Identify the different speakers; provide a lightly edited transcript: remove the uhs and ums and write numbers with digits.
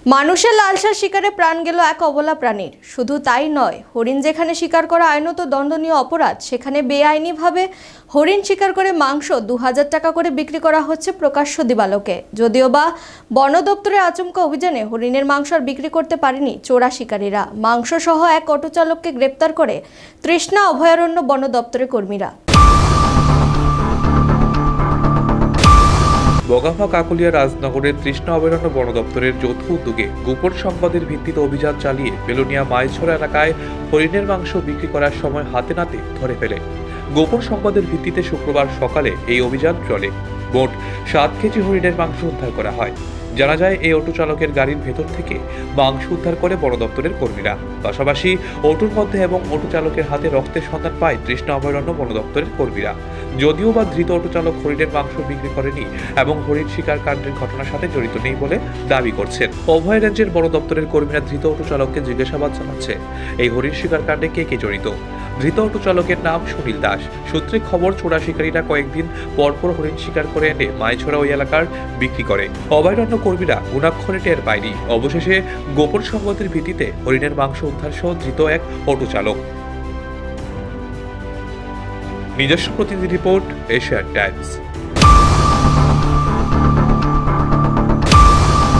Speaker 1: মানুষের লালসার শিকারে প্রাণ গেল এক অবলা প্রাণীর। শুধু তাই নয়, হরিণ যেখানে শিকার করা আইনত দণ্ডনীয় অপরাধ, সেখানে বেআইনিভাবে হরিণ শিকার করে মাংস 2000 টাকা করে বিক্রি করা হচ্ছে প্রকাশ্য দিবালোকে। যদিও বা বন দপ্তরের আচমকা অভিযানে হরিণের মাংস আর বিক্রি করতে পারেনি চোরা শিকারীরা। মাংস সহ এক অটো চালককে গ্রেপ্তার করে তৃষ্ণা অভয়ারণ্য বন দপ্তরের কর্মীরা।
Speaker 2: বগাফা কাকুলিয়া রাজনগরের তৃষ্ণা অভয়ারণ্য বন দপ্তরের যৌথ উদ্যোগে গোপন সংবাদের ভিত্তিতে অভিযান চালিয়ে বেলোনিয়া মাইছড়া এলাকায় হরিণের মাংস বিক্রি করার সময় হাতে নাতে ধরে ফেলে। গোপন সংবাদের ভিত্তিতে শুক্রবার সকালে এই অভিযান চলে। মোট 7 কেজি হরিণের মাংস উদ্ধার করা হয়। জানা যায়, এই অটো চালকের গাড়ির ভেতর থেকে মাংস উদ্ধার করে বন দপ্তরের কর্মীরা। পাশাপাশি অটোর মধ্যে এবং অটো চালকের হাতে রক্তের সন্ধান পায় তৃষ্ণা অভয়ারণ্য বন দপ্তরের কর্মীরা। যদিও বা ধৃত অটো চালক হরিণের মাংস বিক্রি করেনি এবং হরিণ শিকার কাণ্ডের ঘটনার সাথে জড়িত নেই বলে দাবি করছেন। অভয় রেঞ্জের বন দপ্তরের কর্মীরা ধৃত অটো চালককে জিজ্ঞাসাবাদ চালাচ্ছে এই হরিণ শিকার কাণ্ডে কে কে জড়িত। ধৃত অটো চালকের নাম সুনীল দাস। সূত্রে খবর, চোরা শিকারীরা কয়েকদিন পরপর হরিণ শিকার করে এনে মাইছড়া ওই এলাকার বিক্রি করে। অভয়ারণ্য কর্মীরা গুণাক্ষরে টের পায়নি। অবশেষে গোপন সংবাদের ভিত্তিতে হরিণের মাংস উদ্ধার সহ ধৃত এক অটো চালক। নিজস্ব প্রতিনিধি রিপোর্ট, এশিয়ান টাইমস।